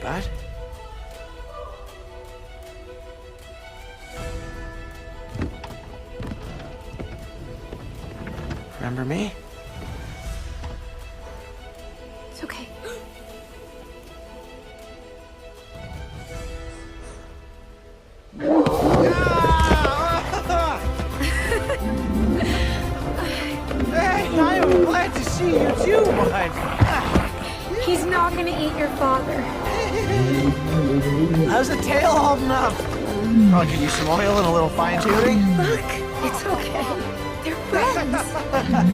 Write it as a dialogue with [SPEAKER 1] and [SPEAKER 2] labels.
[SPEAKER 1] bud. Remember me?
[SPEAKER 2] It's okay.
[SPEAKER 1] Hey, I'm glad to see you too, bud.
[SPEAKER 2] He's not gonna eat your father.
[SPEAKER 1] How's the tail holding up? Oh, could use some oil and a little fine tuning.
[SPEAKER 2] Look, it's okay. They're friends.